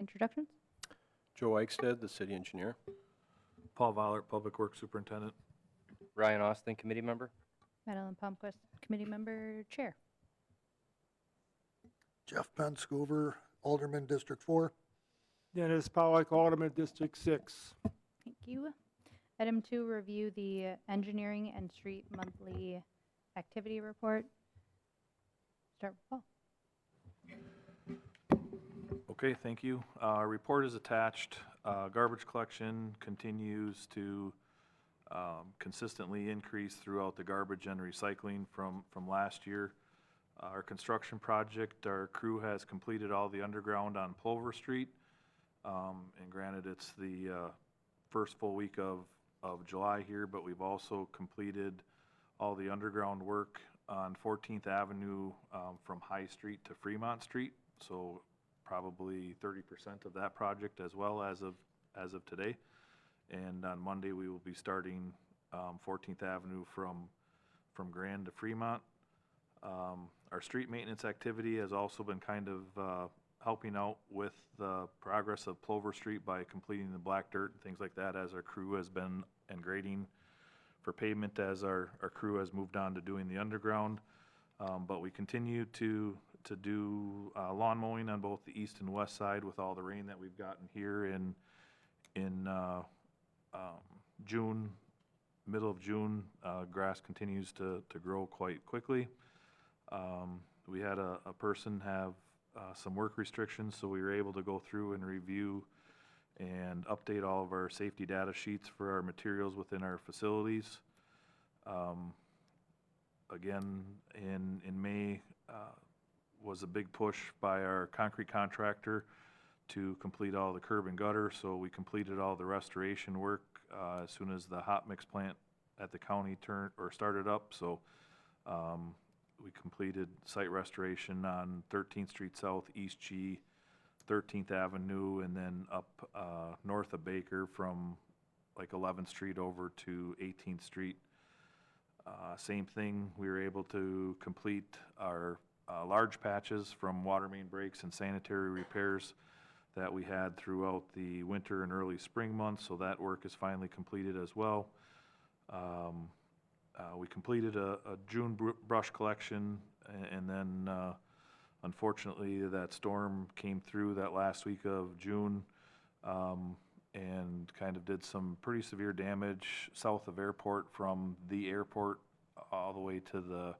Introductions? Joe Eichstead, the city engineer. Paul Vollert, Public Works Superintendent. Ryan Austin, committee member. Madeline Palmquist, Committee Member Chair. Jeff Penscover, Alderman, District 4. Dennis Pollack, Alderman, District 6. Thank you. Item 2, review the engineering and street monthly activity report. Start with Paul. Okay, thank you. Our report is attached. Garbage collection continues to consistently increase throughout the garbage and recycling from last year. Our construction project, our crew has completed all the underground on Plover Street. And granted, it's the first full week of July here, but we've also completed all the underground work on 14th Avenue from High Street to Fremont Street. So probably 30% of that project as well as of today. And on Monday, we will be starting 14th Avenue from Grand to Fremont. Our street maintenance activity has also been kind of helping out with the progress of Plover Street by completing the black dirt and things like that as our crew has been and grading for pavement as our crew has moved on to doing the underground. But we continue to do lawn mowing on both the east and west side with all the rain that we've gotten here in June, middle of June. Grass continues to grow quite quickly. We had a person have some work restrictions, so we were able to go through and review and update all of our safety data sheets for our materials within our facilities. Again, in May was a big push by our concrete contractor to complete all the curb and gutter, so we completed all the restoration work as soon as the hot mix plant at the county started up. So we completed site restoration on 13th Street South, East G, 13th Avenue, and then up north of Baker from like 11th Street over to 18th Street. Same thing, we were able to complete our large patches from water main breaks and sanitary repairs that we had throughout the winter and early spring months, so that work is finally completed as well. We completed a June brush collection, and then unfortunately that storm came through that last week of June and kind of did some pretty severe damage south of airport from the airport all the way to the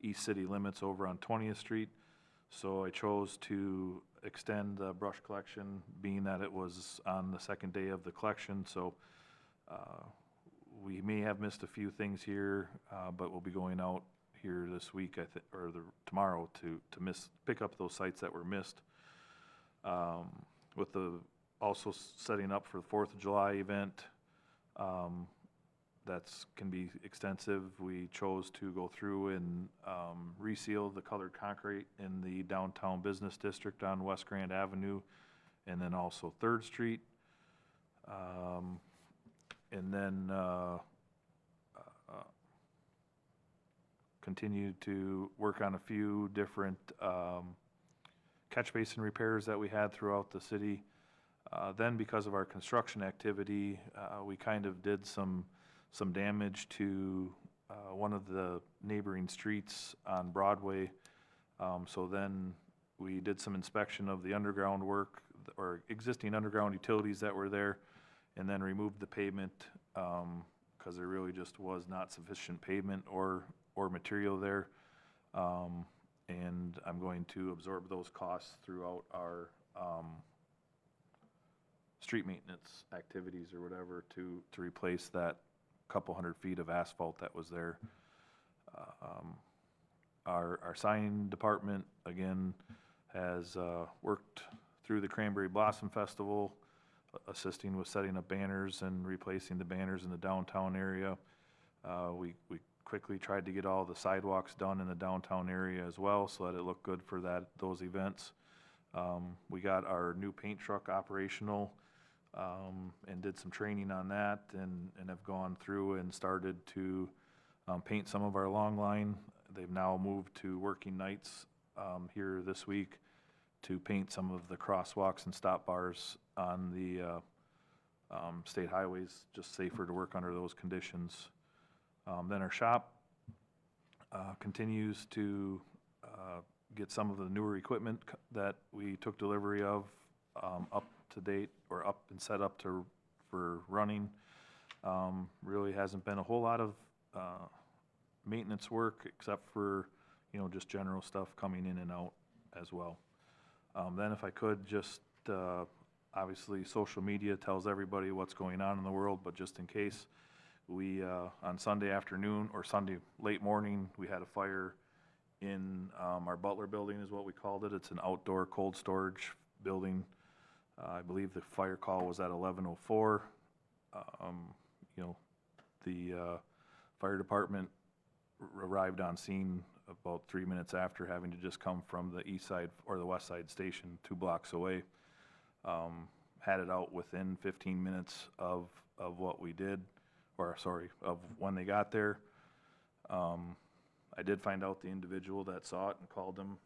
east city limits over on 20th Street. So I chose to extend the brush collection, being that it was on the second day of the collection. So we may have missed a few things here, but we'll be going out here this week, or tomorrow, to pick up those sites that were missed. With the also setting up for the 4th of July event, that's can be extensive. We chose to go through and reseal the colored concrete in the downtown business district on West Grand Avenue, and then also 3rd Street. And then continue to work on a few different catch basin repairs that we had throughout the city. Then because of our construction activity, we kind of did some damage to one of the neighboring streets on Broadway. So then we did some inspection of the underground work or existing underground utilities that were there, and then removed the pavement because there really just was not sufficient pavement or material there. And I'm going to absorb those costs throughout our street maintenance activities or whatever to replace that couple hundred feet of asphalt that was there. Our sign department, again, has worked through the Cranberry Blossom Festival, assisting with setting up banners and replacing the banners in the downtown area. We quickly tried to get all the sidewalks done in the downtown area as well so that it looked good for those events. We got our new paint truck operational and did some training on that, and have gone through and started to paint some of our long line. They've now moved to working nights here this week to paint some of the crosswalks and stop bars on the state highways, just safer to work under those conditions. Then our shop continues to get some of the newer equipment that we took delivery of up to date or up and set up for running. Really hasn't been a whole lot of maintenance work except for, just general stuff coming in and out as well. Then if I could, just, obviously, social media tells everybody what's going on in the world, but just in case, we, on Sunday afternoon or Sunday late morning, we had a fire in our Butler building is what we called it. It's an outdoor cold storage building. I believe the fire call was at 11:04. The fire department arrived on scene about 3 minutes after, having to just come from the east side or the west side station 2 blocks away. Had it out within 15 minutes of what we did, of when they got there. I did find out the individual that saw it and called him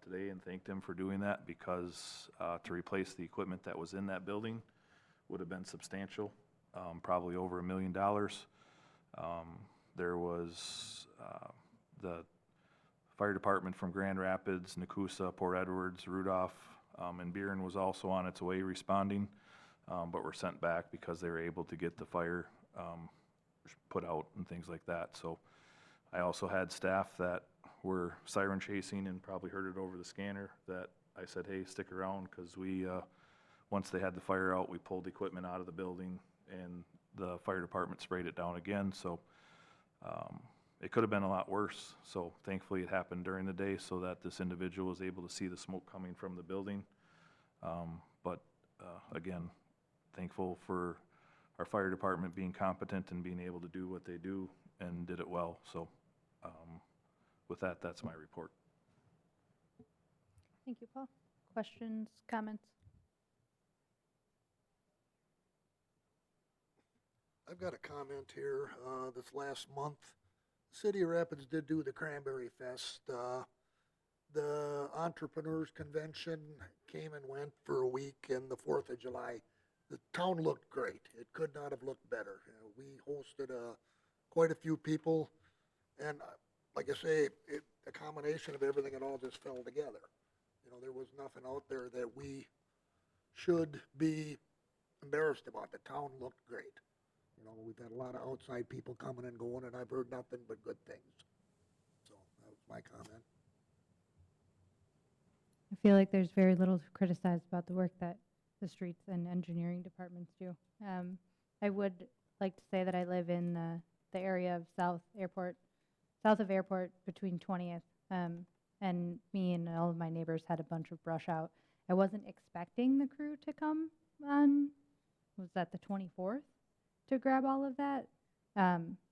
today and thanked him for doing that, because to replace the equipment that was in that building would have been substantial, probably over $1 million. There was the fire department from Grand Rapids, Nakusa, Port Edwards, Rudolph, and Buren was also on its way responding, but were sent back because they were able to get the fire put out and things like that. So I also had staff that were siren chasing and probably heard it over the scanner, that I said, hey, stick around, because we, once they had the fire out, we pulled equipment out of the building and the fire department sprayed it down again. So it could have been a lot worse. So thankfully it happened during the day so that this individual was able to see the smoke coming from the building. But again, thankful for our fire department being competent and being able to do what they do, and did it well. So with that, that's my report. Thank you, Paul. Questions, comments? I've got a comment here. This last month, City of Rapids did do the Cranberry Fest. The Entrepreneurs Convention came and went for a week, and the 4th of July. The town looked great. It could not have looked better. We hosted quite a few people, and like I say, a combination of everything, it all just fell together. There was nothing out there that we should be embarrassed about. The town looked great. We've had a lot of outside people coming and going, and I've heard nothing but good things. So that was my comment. I feel like there's very little to criticize about the work that the streets and engineering departments do. I would like to say that I live in the area of south of Airport between 20th, and me and all of my neighbors had a bunch of brush out. I wasn't expecting the crew to come on, was that the 24th, to grab all of that.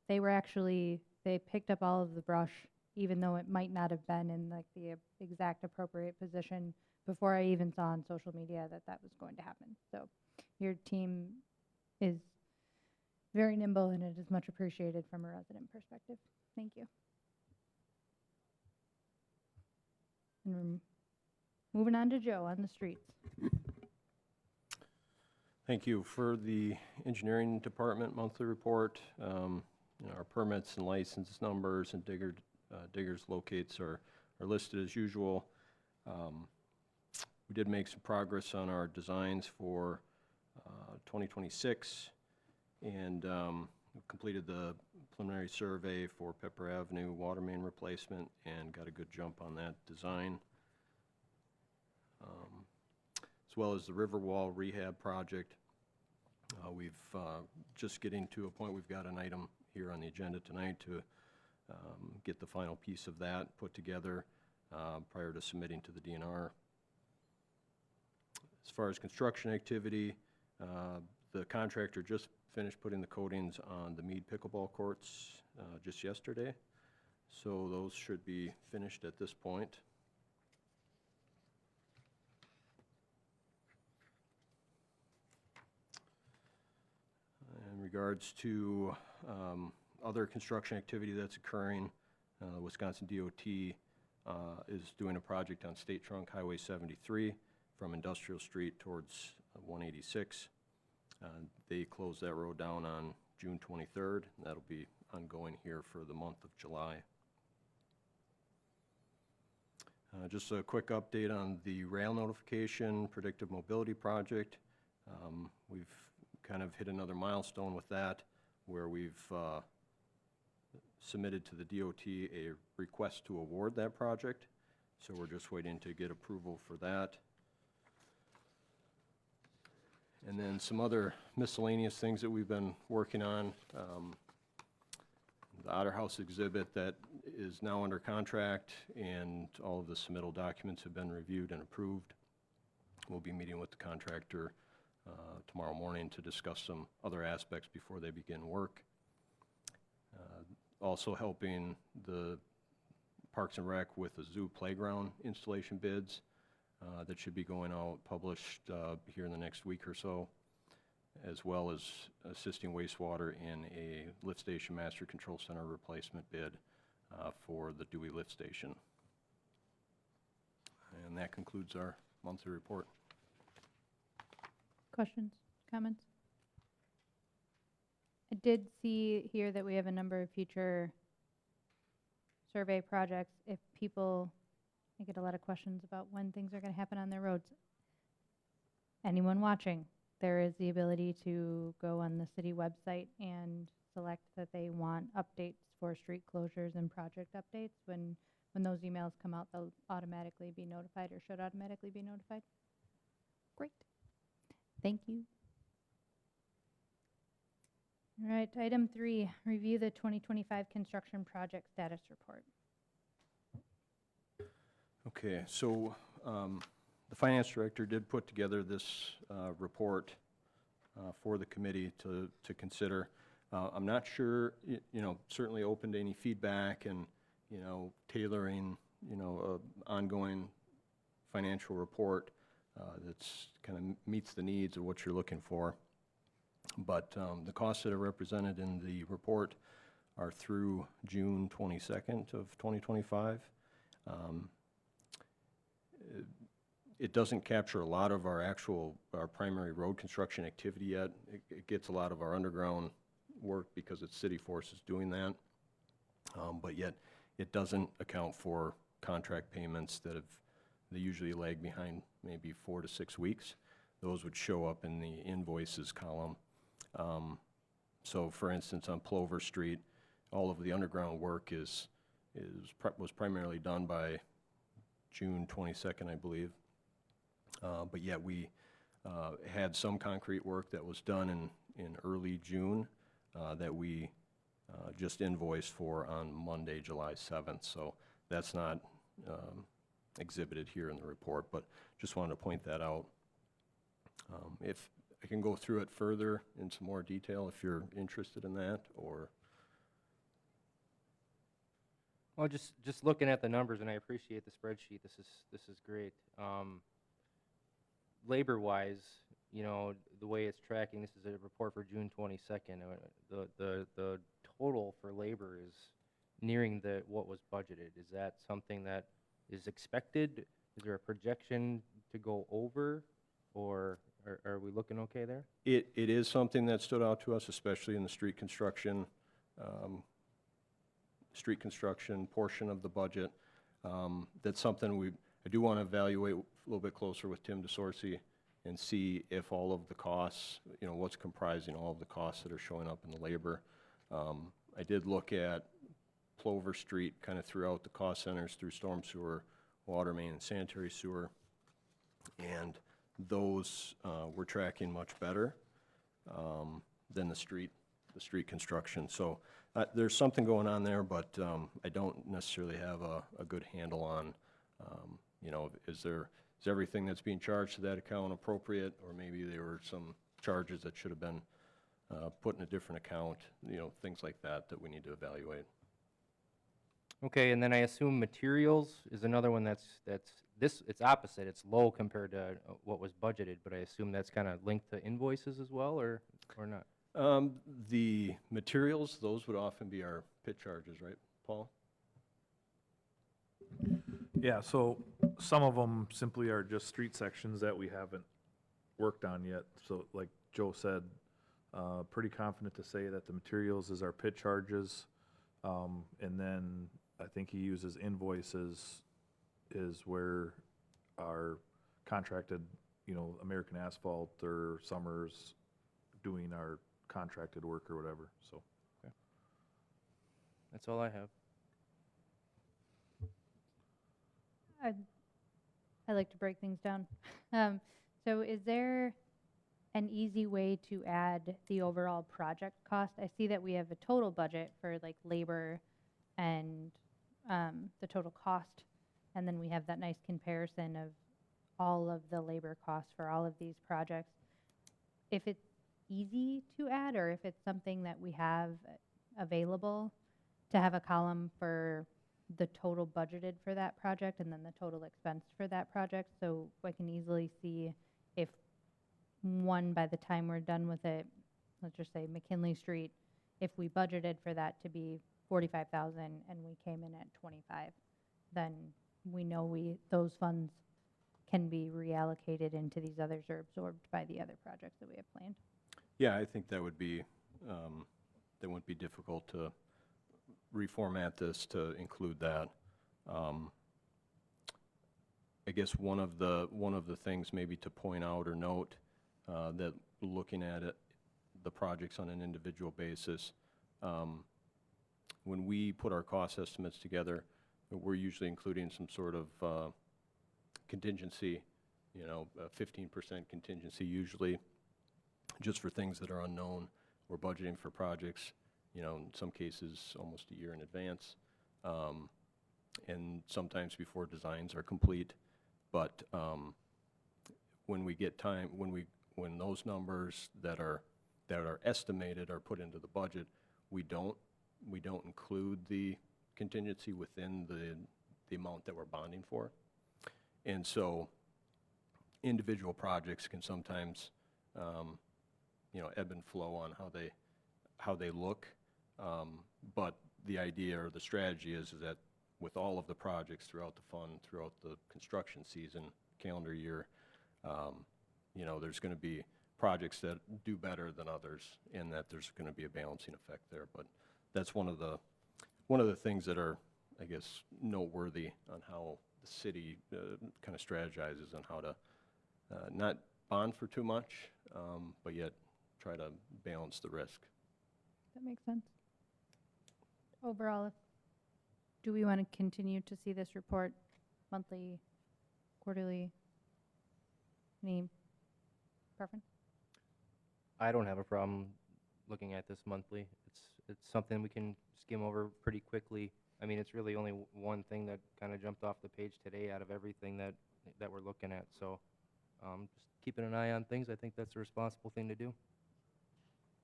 They picked up all of the brush, even though it might not have been in like the exact appropriate position, before I even saw on social media that was going to happen. So your team is very nimble, and it is much appreciated from a resident perspective. Thank you. And we're moving on to Joe on the streets. Thank you. For the engineering department monthly report, our permits and license numbers and diggers locates are listed as usual. We did make some progress on our designs for 2026, and we've completed the preliminary survey for Pepper Avenue water main replacement and got a good jump on that design. As well as the Riverwall rehab project. We've just getting to a point, we've got an item here on the agenda tonight to get the final piece of that put together prior to submitting to the DNR. As far as construction activity, the contractor just finished putting the coatings on the Mead pickleball courts just yesterday. So those should be finished at this point. In regards to other construction activity that's occurring, Wisconsin DOT is doing a project on State Trunk Highway 73 from Industrial Street towards 186. They closed that road down on June 23rd. That'll be ongoing here for the month of July. Just a quick update on the rail notification predictive mobility project. We've kind of hit another milestone with that, where we've submitted to the DOT a request to award that project. So we're just waiting to get approval for that. And then some other miscellaneous things that we've been working on. The Otter House exhibit that is now under contract, and all of the submittal documents have been reviewed and approved. We'll be meeting with the contractor tomorrow morning to discuss some other aspects before they begin work. Also helping the Parks and Rec with the zoo playground installation bids that should be going out, published here in the next week or so, as well as assisting wastewater in a lift station master control center replacement bid for the Dewey Lift Station. And that concludes our monthly report. Questions, comments? I did see here that we have a number of future survey projects. If people, I get a lot of questions about when things are going to happen on their roads. Anyone watching, there is the ability to go on the city website and select that they want updates for street closures and project updates. When those emails come out, they'll automatically be notified, or should automatically be notified. Great. Thank you. All right, item 3, review the 2025 construction project status report. Okay, so the finance director did put together this report for the committee to consider. I'm not sure, certainly open to any feedback and, tailoring, ongoing financial report that's kind of meets the needs of what you're looking for. But the costs that are represented in the report are through June 22nd of 2025. It doesn't capture a lot of our primary road construction activity yet. It gets a lot of our underground work because it's City Forces doing that. But yet it doesn't account for contract payments they usually lag behind maybe 4 to 6 weeks. Those would show up in the invoices column. So for instance, on Plover Street, all of the underground work was primarily done by June 22nd, I believe. But yet we had some concrete work that was done in early June that we just invoiced for on Monday, July 7th. So that's not exhibited here in the report, but just wanted to point that out. If I can go through it further in some more detail if you're interested in that, or... Well, just looking at the numbers, and I appreciate the spreadsheet. This is great. Labor-wise, the way it's tracking, this is a report for June 22nd. The total for labor is nearing what was budgeted. Is that something that is expected? Is there a projection to go over, or are we looking okay there? It is something that stood out to us, especially in the street construction portion of the budget. That's something I do want to evaluate a little bit closer with Tim DeSorcy and see if all of the costs, what's comprising all of the costs that are showing up in the labor. I did look at Plover Street kind of throughout the cost centers through storm sewer, water main, and sanitary sewer, and those were tracking much better than the street construction. So there's something going on there, but I don't necessarily have a good handle on, is everything that's being charged to that account appropriate, or maybe there were some charges that should have been put in a different account, things like that we need to evaluate. Okay, and then I assume materials is another one it's opposite. It's low compared to what was budgeted, but I assume that's kind of linked to invoices as well, or not? The materials, those would often be our pit charges, right, Paul? Yeah, so some of them simply are just street sections that we haven't worked on yet. So like Joe said, pretty confident to say that the materials is our pit charges. And then I think he uses invoices is where our contracted, American Asphalt or Summers doing our contracted work or whatever, so. That's all I have. I like to break things down. So is there an easy way to add the overall project cost? I see that we have a total budget for like labor and the total cost, and then we have that nice comparison of all of the labor costs for all of these projects. If it's easy to add, or if it's something that we have available, to have a column for the total budgeted for that project and then the total expense for that project, so I can easily see if one, by the time we're done with it, let's just say McKinley Street, if we budgeted for that to be 45,000 and we came in at 25, then we know those funds can be reallocated into these others or absorbed by the other projects that we have planned. Yeah, I think that would be, that wouldn't be difficult to reformat this to include that. I guess one of the things maybe to point out or note, that looking at it, the projects on an individual basis, when we put our cost estimates together, we're usually including some sort of contingency, a 15% contingency usually, just for things that are unknown. We're budgeting for projects, in some cases almost a year in advance, and sometimes before designs are complete. But when we get time, when those numbers that are estimated are put into the budget, we don't include the contingency within the amount that we're bonding for. And so individual projects can sometimes, ebb and flow on how they look. But the idea or the strategy is that with all of the projects throughout the fund, throughout the construction season, calendar year, there's going to be projects that do better than others, and that there's going to be a balancing effect there. But that's one of the things that are, I guess, noteworthy on how the city kind of strategizes on how to not bond for too much, but yet try to balance the risk. That makes sense. Overall, do we want to continue to see this report monthly, quarterly? Any preference? I don't have a problem looking at this monthly. It's something we can skim over pretty quickly. I mean, it's really only one thing that kind of jumped off the page today out of everything that we're looking at. So just keeping an eye on things, I think that's a responsible thing to do.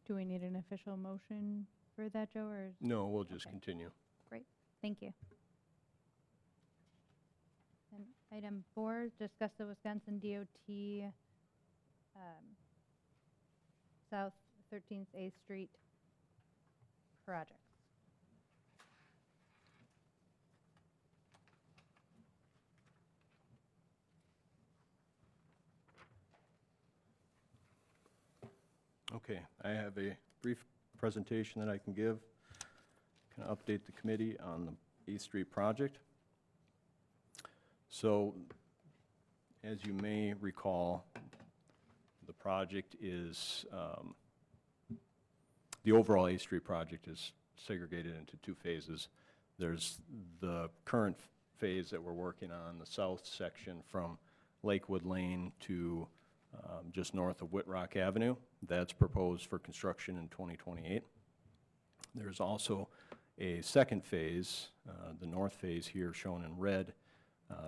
Do we need an official motion for that, Joe, or? No, we'll just Okay. continue. Great, thank you. And item 4, discuss the Wisconsin DOT South 13th A Street projects. Okay, I have a brief presentation that I can give, kind of update the committee on the 8th Street project. So, as you may recall, the project is, the overall 8th Street project is segregated into 2 phases. There's the current phase that we're working on, the south section from Lakewood Lane to just north of Whitrock Avenue. That's proposed for construction in 2028. There's also a second phase, the north phase here shown in red,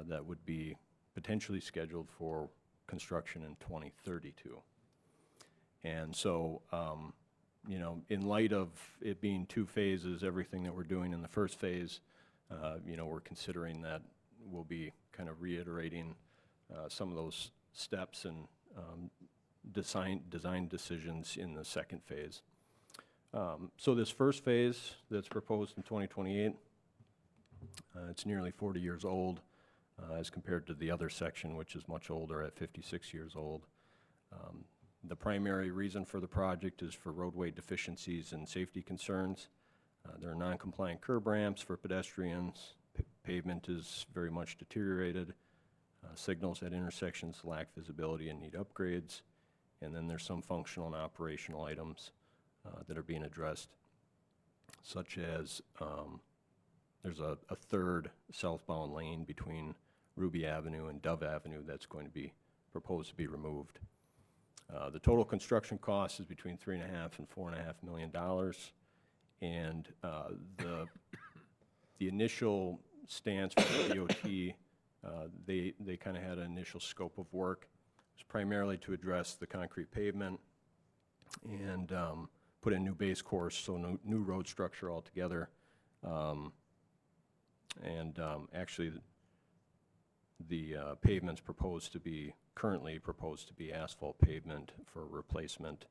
that would be potentially scheduled for construction in 2032. And so, in light of it being 2 phases, everything that we're doing in the first phase, we're considering that we'll be kind of reiterating some of those steps and design decisions in the second phase. So this first phase that's proposed in 2028, it's nearly 40 years old. as compared to the other section, which is much older at 56 years old. The primary reason for the project is for roadway deficiencies and safety concerns. There are non-compliant curb ramps for pedestrians. Pavement is very much deteriorated. Signals at intersections lack visibility and need upgrades. And then there's some functional and operational items that are being addressed, such as there's a third southbound lane between Ruby Avenue and Dove Avenue that's going to be proposed to be removed. The total construction cost is between $3.5 and $4.5 million. And the initial stance from the DOT, they kind of had an initial scope of work. It was primarily to address the concrete pavement and put in new base course, so no new road structure altogether. Actually, the pavement's currently proposed to be asphalt pavement for replacement.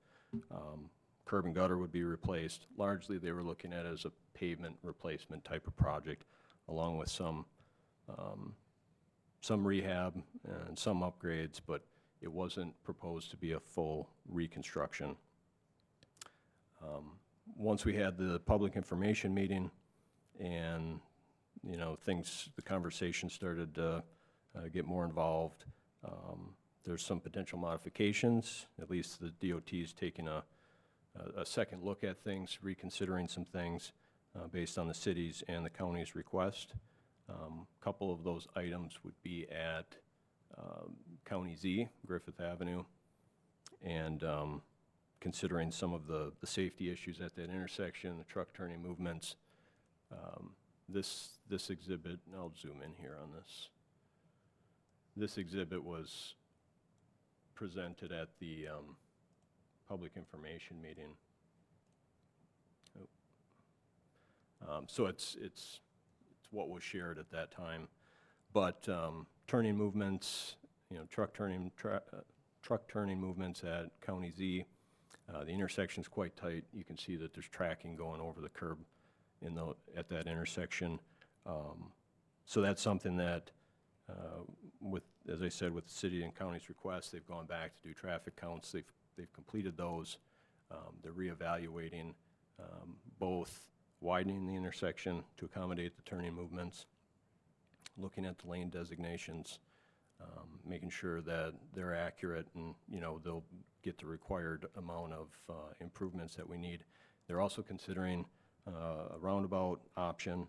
Curb and gutter would be replaced. Largely, they were looking at it as a pavement replacement type of project, along with some rehab and some upgrades, but it wasn't proposed to be a full reconstruction. Once we had the public information meeting and, the conversation started to get more involved, there's some potential modifications. At least the DOT is taking a second look at things, reconsidering some things based on the city's and the county's request. Couple of those items would be at County Z, Griffith Avenue, and considering some of the safety issues at that intersection, the truck turning movements. This exhibit, and I'll zoom in here on this. This exhibit was presented at the public information meeting. So it's what was shared at that time. But turning movements, truck turning movements at County Z, the intersection's quite tight. You can see that there's tracking going over the curb at that intersection. So that's something that, as I said, with the city and county's request, they've gone back to do traffic counts. They've completed those. They're reevaluating both widening the intersection to accommodate the turning movements, looking at the lane designations, making sure that they're accurate and, they'll get the required amount of improvements that we need. They're also considering a roundabout option,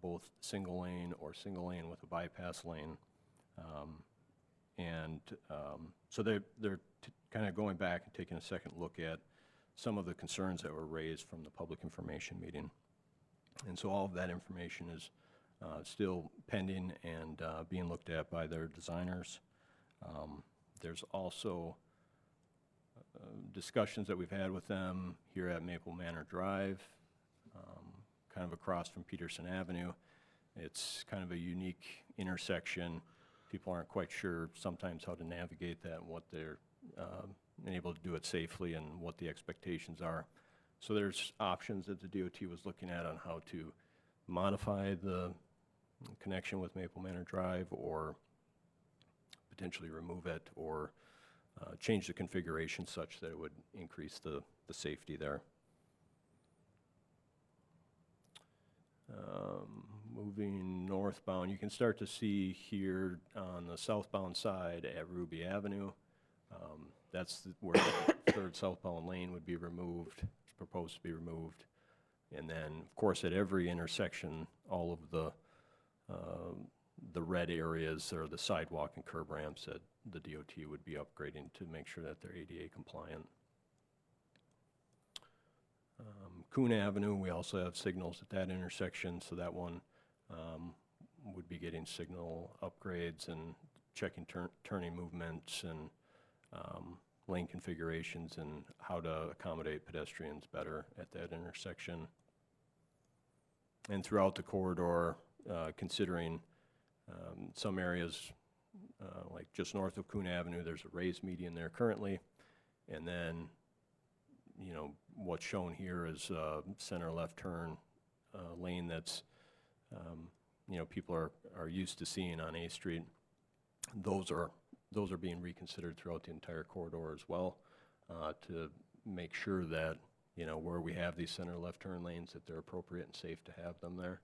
both single lane or single lane with a bypass lane. So they're kind of going back and taking a second look at some of the concerns that were raised from the public information meeting. And so all of that information is still pending and being looked at by their designers. There's also discussions that we've had with them here at Maple Manor Drive, kind of across from Peterson Avenue. It's kind of a unique intersection. People aren't quite sure sometimes how to navigate that and what they're able to do it safely and what the expectations are. So there's options that the DOT was looking at on how to modify the connection with Maple Manor Drive, or potentially remove it, or change the configuration such that it would increase the safety there. Moving northbound, you can start to see here on the southbound side at Ruby Avenue, that's where the third southbound lane would be removed, it's proposed to be removed. And then, of course, at every intersection, all of the red areas are the sidewalk and curb ramps that the DOT would be upgrading to make sure that they're ADA compliant. Coon Avenue, we also have signals at that intersection, so that one would be getting signal upgrades and checking turning movements and lane configurations and how to accommodate pedestrians better at that intersection. And throughout the corridor, considering some areas, like just north of Coon Avenue, there's a raised median there currently, and then what's shown here is center left turn lane that's you know, people are used to seeing on A Street, those are being reconsidered throughout the entire corridor as well, to make sure that, you know, where we have these center left turn lanes, that they're appropriate and safe to have them there.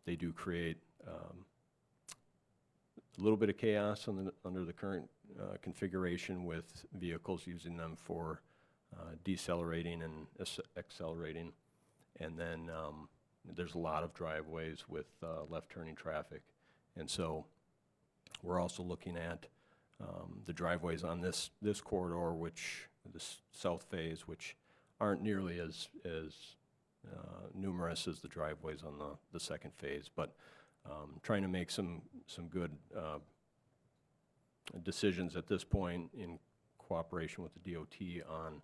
They do create a little bit of chaos under the current configuration with vehicles using them for decelerating and accelerating. And then there's a lot of driveways with left turning traffic. And so we're also looking at the driveways on this corridor, which this south phase, which aren't nearly as numerous as the driveways on the second phase, but trying to make some good decisions at this point in cooperation with the DOT on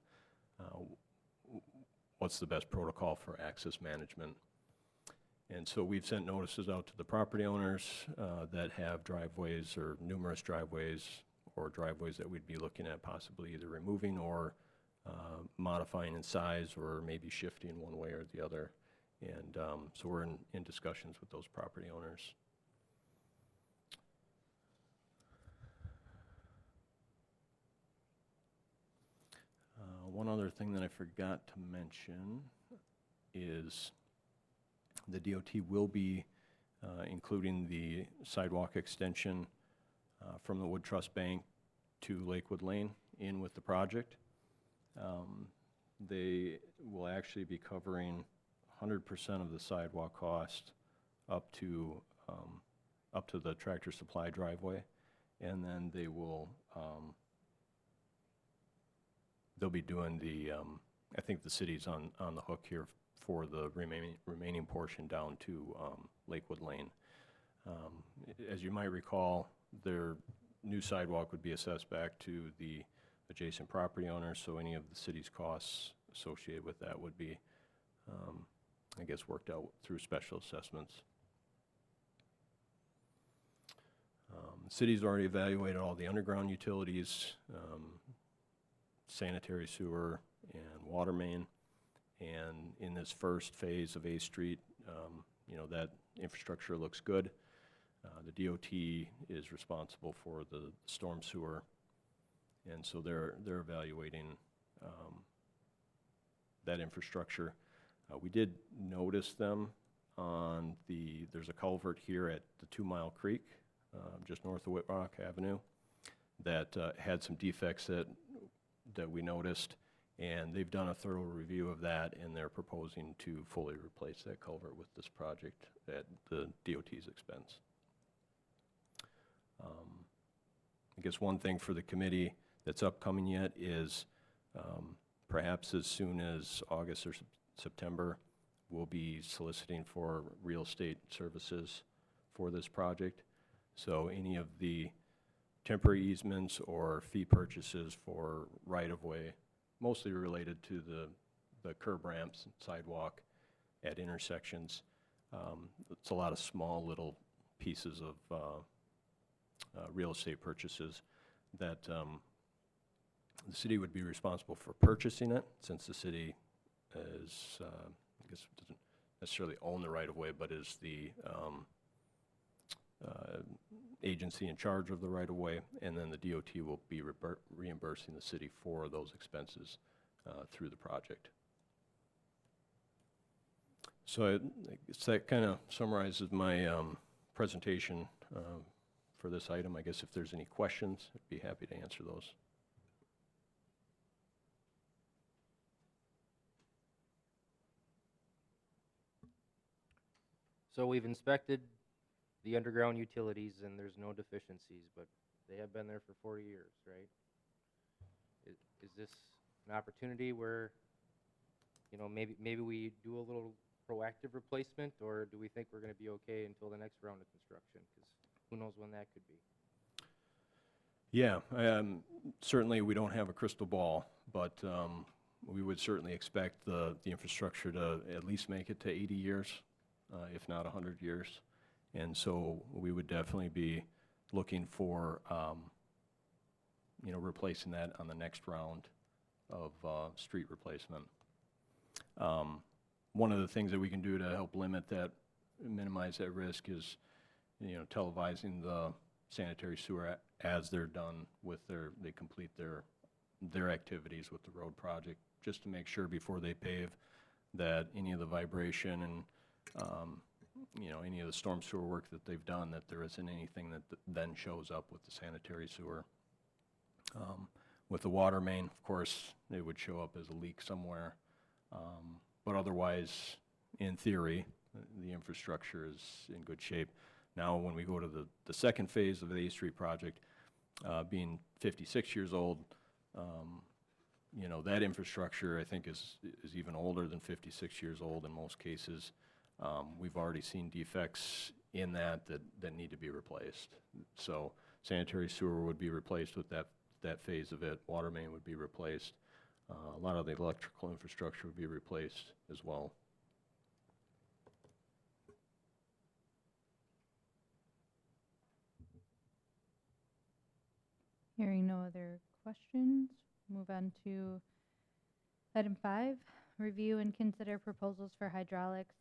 what's the best protocol for access management. And so we've sent notices out to the property owners that have driveways or numerous driveways or driveways that we'd be looking at possibly either removing or modifying in size or maybe shifting one way or the other. And so we're in discussions with those property owners. One other thing that I forgot to mention is the DOT will be including the sidewalk extension from the Wood Trust Bank to Lakewood Lane in with the project. They will actually be covering 100% of the sidewalk cost up to the Tractor Supply driveway, and then they will they'll be doing the I think the city's on the hook here for the remaining portion down to Lakewood Lane. As you might recall, their new sidewalk would be assessed back to the adjacent property owners, so any of the city's costs associated with that would be, I guess, worked out through special assessments. The city's already evaluated all the underground utilities, sanitary sewer and water main, and in this first phase of A Street, you know, that infrastructure looks good. The DOT is responsible for the storm sewer, and so they're evaluating that infrastructure. We did notice them on there's a culvert here at the 2 Mile Creek, just north of Whitrock Avenue, that had some defects that we noticed, and they've done a thorough review of that, and they're proposing to fully replace that culvert with this project at the DOT's expense. I guess one thing for the committee that's upcoming yet is perhaps as soon as August or September, we'll be soliciting for real estate services for this project. So any of the temporary easements or fee purchases for right-of-way, mostly related to the curb ramps and sidewalk at intersections. It's a lot of small little pieces of real estate purchases that the city would be responsible for purchasing it, since the city is, I guess, doesn't necessarily own the right-of-way, but is the agency in charge of the right-of-way, and then the DOT will be reimbursing the city for those expenses through the project. So I guess that kind of summarizes my presentation for this item. I guess if there's any questions, I'd be happy to answer those. So we've inspected the underground utilities and there's no deficiencies, but they have been there for 40 years, right? Is this an opportunity where, you know, maybe we do a little proactive replacement, or do we think we're going to be okay until the next round of construction? Because who knows when that could be. Yeah, certainly we don't have a crystal ball, but we would certainly expect the infrastructure to at least make it to 80 years, if not 100 years. And so we would definitely be looking for, you know, replacing that on the next round of street replacement. One of the things that we can do to help limit that minimize that risk is, televising the sanitary sewer as they're done with they complete their activities with the road project, just to make sure before they pave that any of the vibration and, any of the storm sewer work that they've done, that there isn't anything that then shows up with the sanitary sewer. With the water main, of course, it would show up as a leak somewhere. But otherwise, in theory, the infrastructure is in good shape. Now, when we go to the second phase of the A Street project, being 56 years old, that infrastructure, I think, is even older than 56 years old in most cases. We've already seen defects in that need to be replaced. So sanitary sewer would be replaced with that phase of it. Water main would be replaced. A lot of the electrical infrastructure would be replaced as well. Hearing no other questions, move on to item 5, review and consider proposals for hydraulics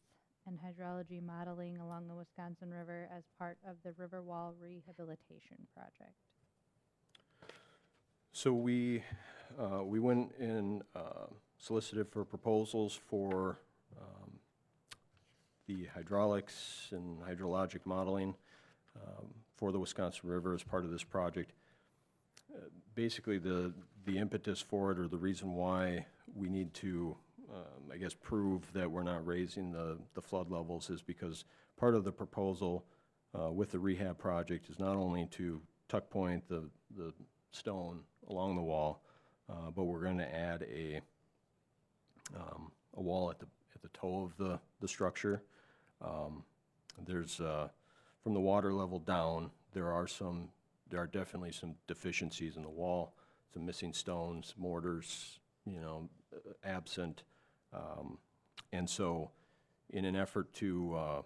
and hydrology modeling along the Wisconsin River as part of the Riverwall Rehabilitation Project. So we went and solicited for proposals for the hydraulics and hydrologic modeling for the Wisconsin River as part of this project. Basically, the impetus for it, or the reason why we need to, prove that we're not raising the flood levels, is because part of the proposal with the rehab project is not only to tuck point the stone along the wall, but we're going to add a wall at the toe of the structure. There's from the water level down, there are definitely some deficiencies in the wall, some missing stones, mortars, absent. And so in an effort to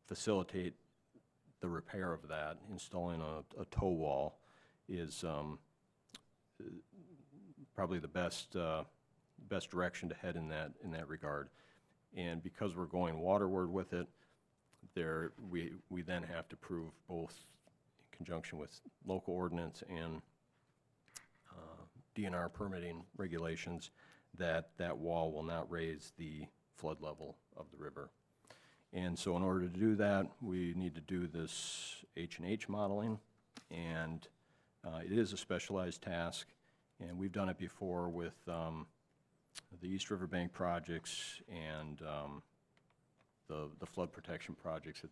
facilitate the repair of that, installing a toe wall is probably the best direction to head in that regard. And because we're going waterward with it, we then have to prove, both in conjunction with local ordinance and DNR permitting regulations, that wall will not raise the flood level of the river. And so in order to do that, we need to do this H&H modeling, and it is a specialized task, and we've done it before with the East River Bank projects and the flood protection projects at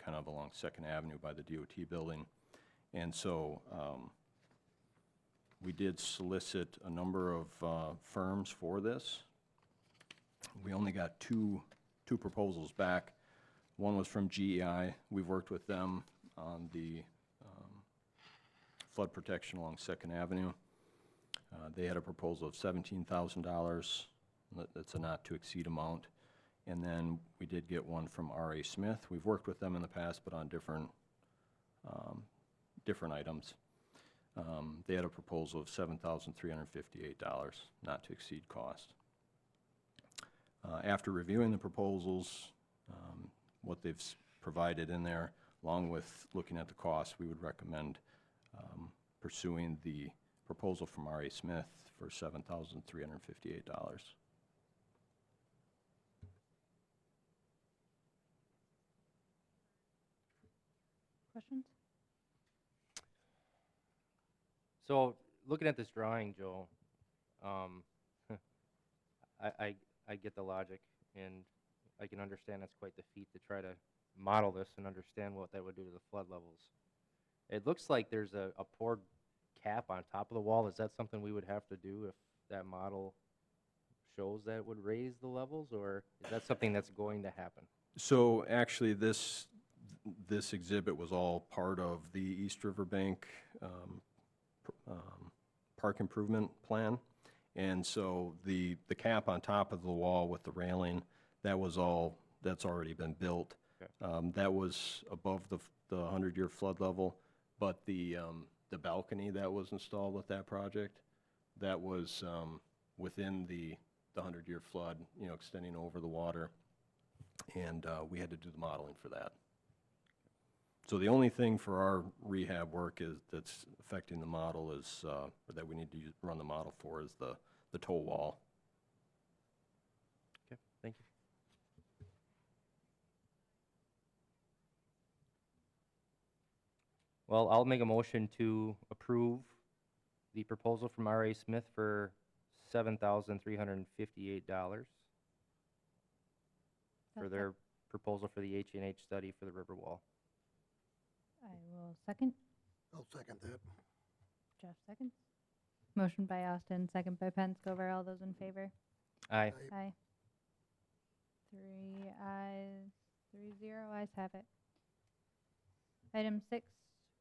kind of along 2nd Avenue by the DOT building. And so we did solicit a number of firms for this. We only got two proposals back. One was from GEI. We've worked with them on the flood protection along 2nd Avenue. They had a proposal of $17,000. That's a not-to-exceed amount. And then we did get one from R.A. Smith. We've worked with them in the past, but on different items. They had a proposal of $7,358, not-to-exceed cost. After reviewing the proposals, what they've provided in there, along with looking at the cost, we would recommend pursuing the proposal from R.A. Smith for $7,358. Questions? So, looking at this drawing, Joe, I get the logic, and I can understand that's quite the feat to try to model this and understand what that would do to the flood levels. It looks like there's a poured cap on top of the wall. Is that something we would have to do if that model shows that it would raise the levels, or is that something that's going to happen? So actually, this exhibit was all part of the East River Bank park improvement plan. And so the cap on top of the wall with the railing, that's already been built. Okay. That was above the 100-year flood level, but the balcony that was installed with that project, that was within the 100-year flood, extending over the water. And we had to do the modeling for that. So the only thing for our rehab work that's affecting the model is, or that we need to run the model for, is the toe wall. Okay, thank you. Well, I'll make a motion to approve the proposal from R.A. Smith for $7,358 for their proposal for the H&H study for the Riverwall. I will second. I'll second that. Jeff seconds. Motion by Austin, second by Penscover. All those in favor? Aye. Aye. 3 ayes, 3-0, ayes have it. Item 6,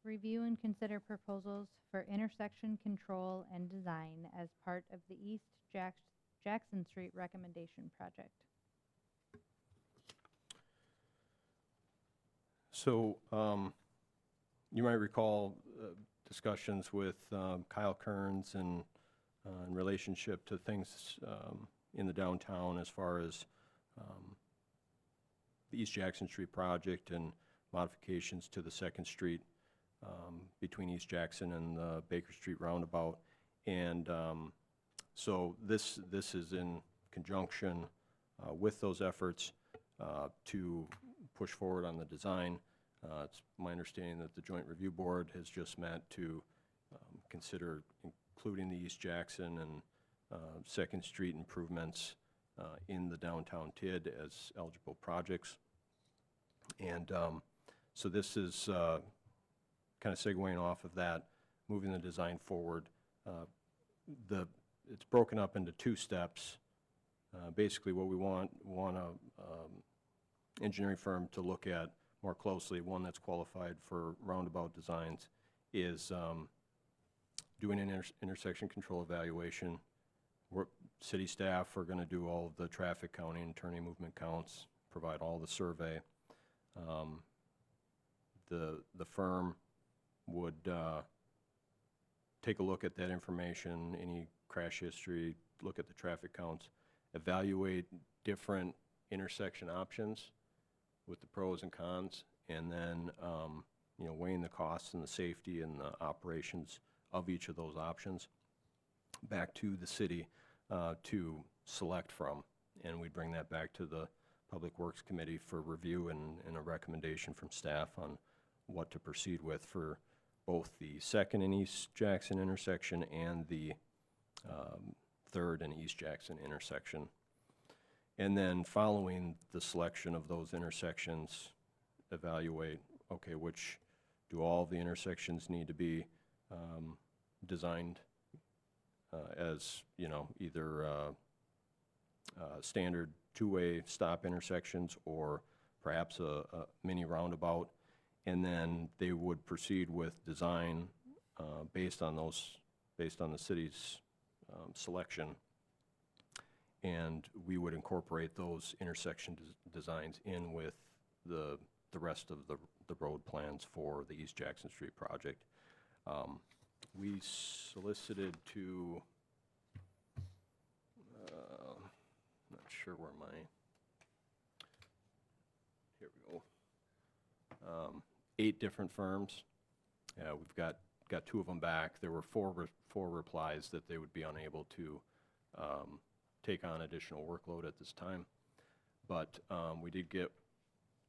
review and consider proposals for intersection control and design as part of the East Jackson Street recommendation project. So you might recall discussions with Kyle Kearns and in relationship to things in the downtown as far as the East Jackson Street project and modifications to the 2nd Street between East Jackson and the Baker Street roundabout. And so this is in conjunction with those efforts to push forward on the design. It's my understanding that the Joint Review Board has just met to consider including the East Jackson and 2nd Street improvements in the downtown TID as eligible projects. And so this is kind of segueing off of that, moving the design forward. It's broken up into 2 steps. Basically, what we want a engineering firm to look at more closely, one that's qualified for roundabout designs, is doing an intersection control evaluation. City staff are going to do all of the traffic counting, turning movement counts, provide all the survey. The firm would take a look at that information, any crash history, look at the traffic counts, evaluate different intersection options with the pros and cons, and then weighing the costs and the safety and the operations of each of those options back to the city to select from. And we'd bring that back to the Public Works Committee for review and a recommendation from staff on what to proceed with for both the 2nd and East Jackson intersection and the 3rd and East Jackson intersection. And then following the selection of those intersections, evaluate, okay, which do all the intersections need to be designed as, either standard 2-way stop intersections or perhaps a mini roundabout. And then they would proceed with design based on the city's selection. And we would incorporate those intersection designs in with the rest of the road plans for the East Jackson Street project. We solicited to, not sure where here we go. 8 different firms. We've got 2 of them back. There were 4 replies that they would be unable to take on additional workload at this time. But we did get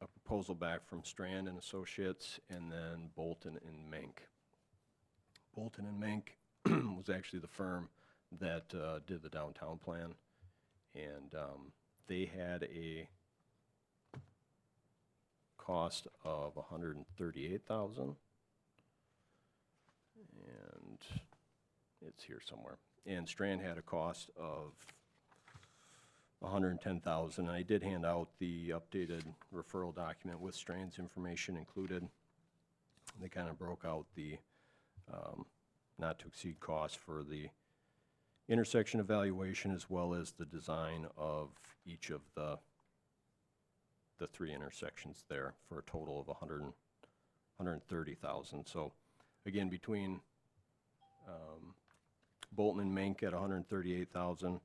a proposal back from Strand and Associates and then Bolton and Mink. Bolton and Mink was actually the firm that did the downtown plan. And they had a cost of $138,000. And it's here somewhere. And Strand had a cost of $110,000. I did hand out the updated referral document with Strand's information included. They kind of broke out the not to exceed cost for the intersection evaluation as well as the design of each of the 3 intersections there for a total of $130,000. So again, between Bolton and Mink at $138,000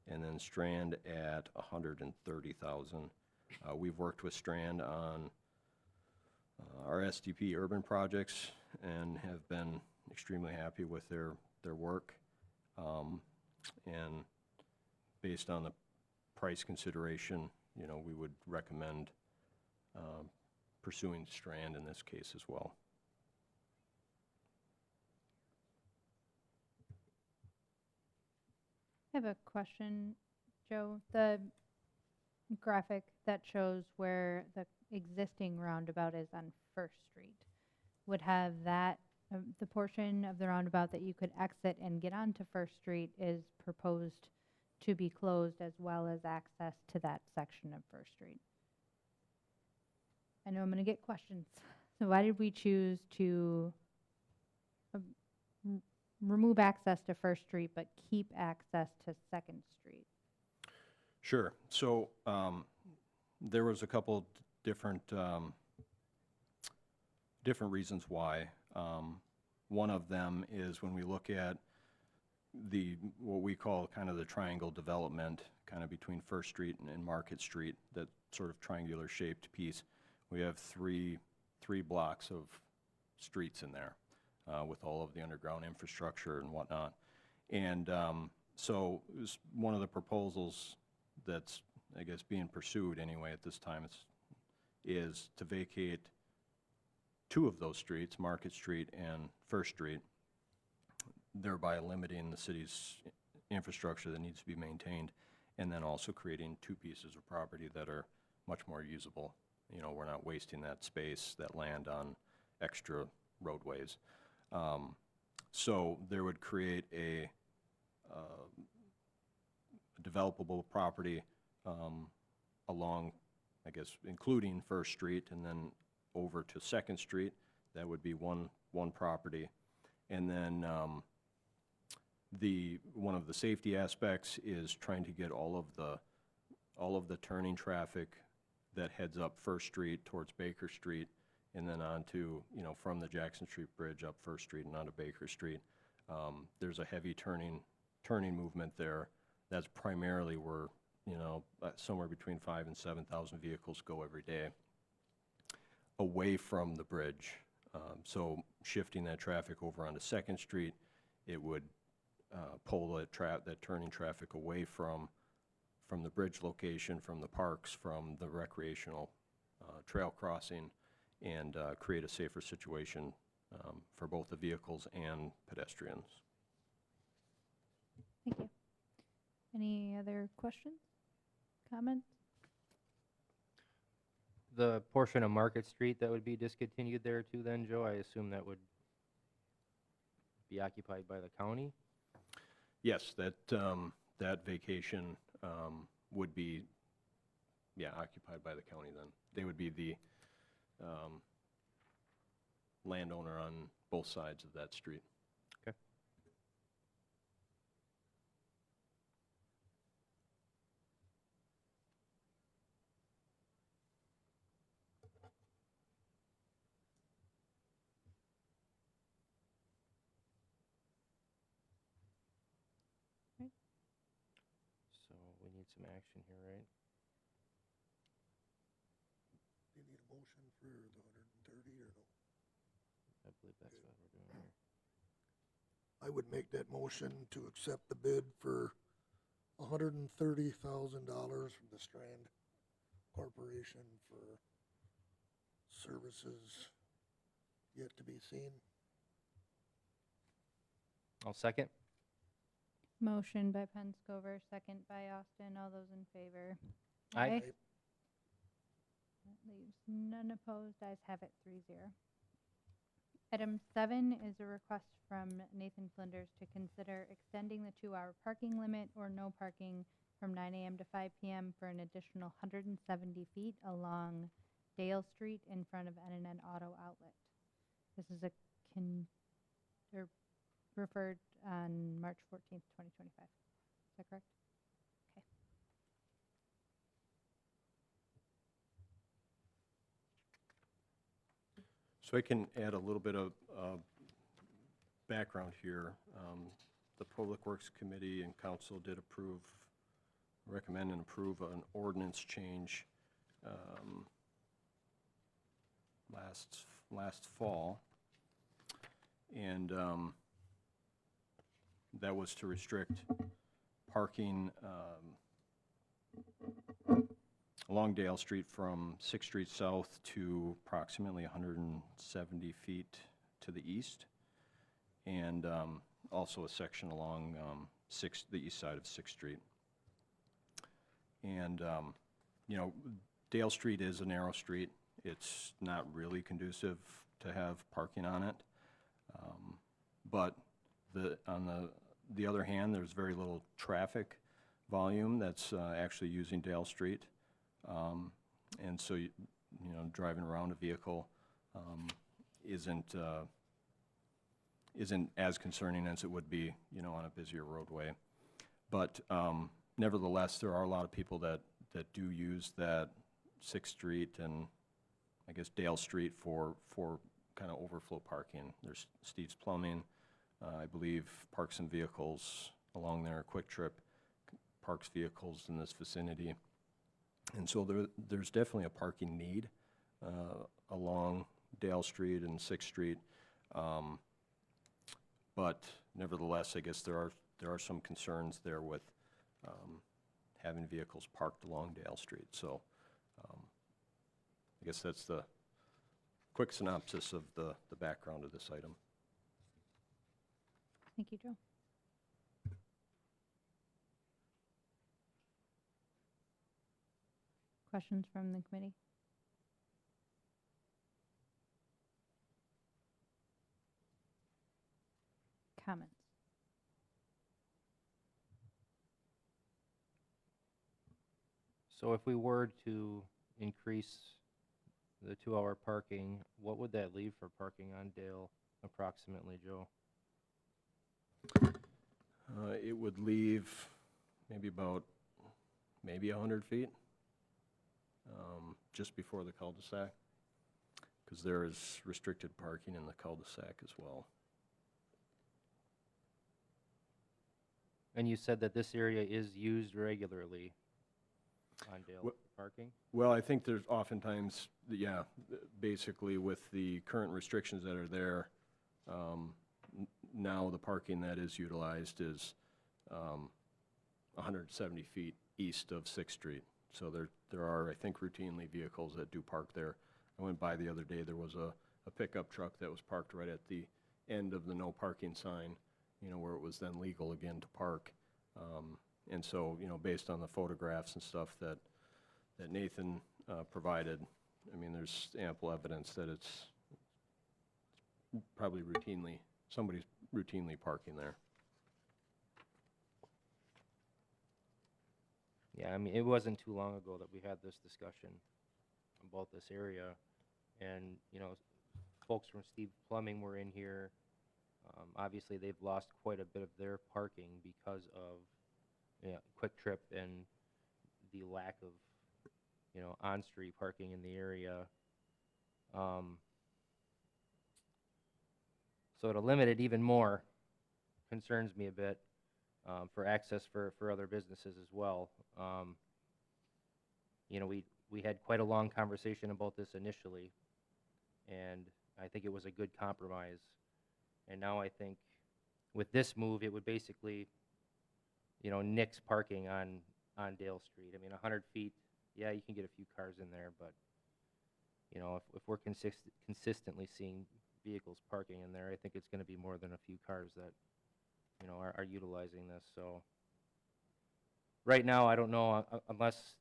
and then Strand at $130,000, We've worked with Strand on our SDP urban projects and have been extremely happy with their work. And based on the price consideration, you know, we would recommend pursuing Strand in this case as well. I have a question, Joe. The graphic that shows where the existing roundabout is on First Street would have that, the portion of the roundabout that you could exit and get onto First Street is proposed to be closed, as well as access to that section of First Street. I know I'm gonna get questions. So why did we choose to remove access to First Street but keep access to Second Street? Sure. So there was a couple different different reasons why. One of them is when we look at what we call kind of the triangle development, kind of between First Street and Market Street, that sort of triangular shaped piece. We have three blocks of streets in there with all of the underground infrastructure and whatnot. And so it was one of the proposals that's, I guess, being pursued anyway at this time is to vacate two of those streets, Market Street and First Street, thereby limiting the city's infrastructure that needs to be maintained, and then also creating two pieces of property that are much more usable. You know, we're not wasting that space, that land on extra roadways. So there would create a developable property along, I guess, including First Street, and then over to Second Street. That would be one property. And then one of the safety aspects is trying to get all of the turning traffic that heads up First Street towards Baker Street, and then onto, you know, from the Jackson Street Bridge up First Street and onto Baker Street. There's a heavy turning movement there. That's primarily where, you know, somewhere between 5,000 and 7,000 vehicles go every day away from the bridge. So shifting that traffic over onto Second Street, it would pull that turning traffic away from the bridge location, from the parks, from the recreational trail crossing, and create a safer situation for both the vehicles and pedestrians. Thank you. Any other questions, comments? The portion of Market Street that would be discontinued there too then, Joe, I assume that would be occupied by the county? Yes, that vacation would be, yeah, occupied by the county then. They would be the landowner on both sides of that street. Okay. So we need some action here, right? Do you need a motion for the 130 or no? I believe that's what we're doing here. I would make that motion to accept the bid for $130,000 from the Strand Corporation for services yet to be seen. I'll second. Motion by Penscover, second by Austin. All those in favor? Aye. That leaves none opposed. Ayes have it, 3-0. Item 7 is a request from Nathan Flinders to consider extending the 2-hour parking limit or no parking from 9 a.m. to 5 p.m. for an additional 170 feet along Dale Street in front of N&N Auto Outlet. This is referred on March 14th, 2025. Is that correct? Okay. So I can add a little bit of background here. The Public Works Committee and Council did recommend and approve an ordinance change last fall. And that was to restrict parking along Dale Street from 6th Street South to approximately 170 feet to the east, and also a section along the east side of 6th Street. And, you know, Dale Street is a narrow street. It's not really conducive to have parking on it. But on the other hand, there's very little traffic volume that's actually using Dale Street. And so, you know, driving around a vehicle isn't as concerning as it would be, you know, on a busier roadway. But nevertheless, there are a lot of people that do use that 6th Street and I guess Dale Street for kind of overflow parking. There's Steve's Plumbing, I believe Parks and Vehicles along there, Quick Trip parks vehicles in this vicinity. And so there's definitely a parking need along Dale Street and 6th Street. But nevertheless, I guess there are some concerns there with having vehicles parked along Dale Street. So I guess that's the quick synopsis of the background of this item. Thank you, Joe. Questions from the committee? Comments? So if we were to increase the 2-hour parking, what would that leave for parking on Dale approximately, Joe? It would leave maybe 100 feet, just before the cul-de-sac, because there is restricted parking in the cul-de-sac as well. And you said that this area is used regularly on Dale Wha- for parking? Well, I think there's oftentimes, yeah, basically with the current restrictions that are there, now the parking that is utilized is 170 feet east of 6th Street. So there are, I think, routinely vehicles that do park there. I went by the other day, there was a pickup truck that was parked right at the end of the no parking sign, you know, where it was then legal again to park. And so, you know, based on the photographs and stuff that Nathan provided, I mean, there's ample evidence that it's probably somebody's routinely parking there. Yeah, I mean, it wasn't too long ago that we had this discussion about this area. And, you know, folks from Steve Plumbing were in here. Obviously, they've lost quite a bit of their parking because of, you know, Quick Trip and the lack of, you know, on-street parking in the area. So to limit it even more concerns me a bit, for access for other businesses as well. You know, we had quite a long conversation about this initially, and I think it was a good compromise. And now I think with this move, it would basically, you know, nix parking on Dale Street. I mean, 100 feet, yeah, you can get a few cars in there, but, you know, if we're consistently seeing vehicles parking in there, I think it's going to be more than a few cars that, you know, are utilizing this. So right now, I don't know, unless,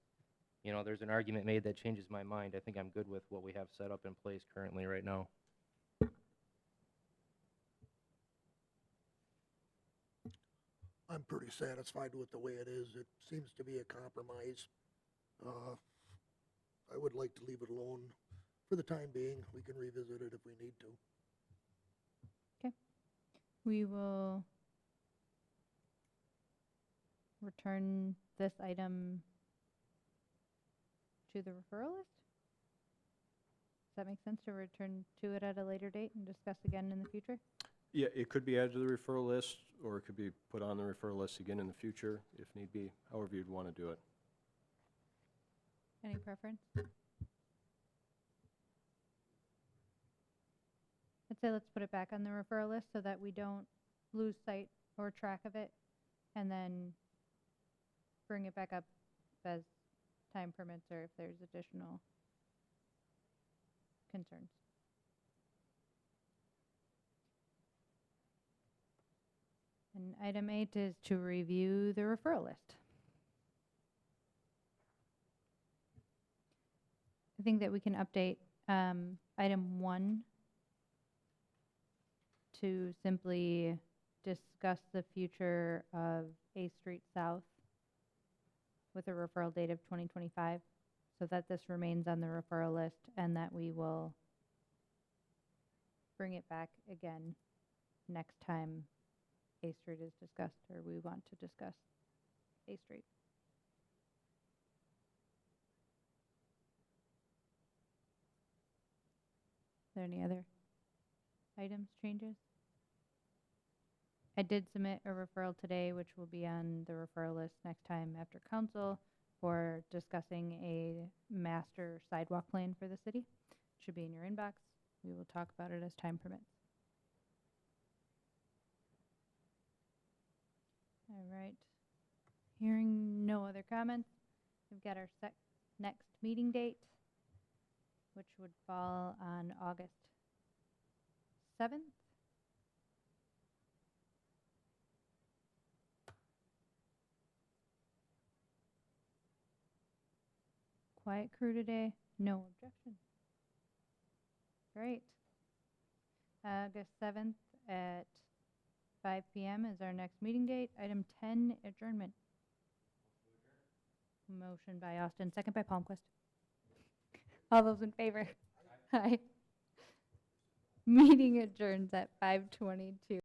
you know, there's an argument made that changes my mind. I think I'm good with what we have set up in place currently right now. I'm pretty satisfied with the way it is. It seems to be a compromise. I would like to leave it alone for the time being. We can revisit it if we need to. We will return this item to the referral list? Does that make sense, to return to it at a later date and discuss again in the future? Yeah, it could be added to the referral list, or it could be put on the referral list again in the future if need be, however you'd want to do it. Any preference? I'd say let's put it back on the referral list so that we don't lose sight or track of it, and then bring it back up as time permits or if there's additional concerns. And item 8 is to review the referral list. I think that we can update item 1 to simply discuss the future of A Street South with a referral date of 2025, so that this remains on the referral list and that we will bring it back again next time A Street is discussed, or we want to discuss A Street. Are there any other items, changes? I did submit a referral today, which will be on the referral list next time after council for discussing a master sidewalk plan for the city. Should be in your inbox. We will talk about it as time permits. All right. Hearing no other comments, we've got our next meeting date, which would fall on August 7th. Quiet crew today, no objection. Great. August 7th at 5 p.m. is our next meeting date. Item 10, adjournment. Motion by Austin, second by Palmquist. All those in favor? Aye. Meeting adjourns at 5:22.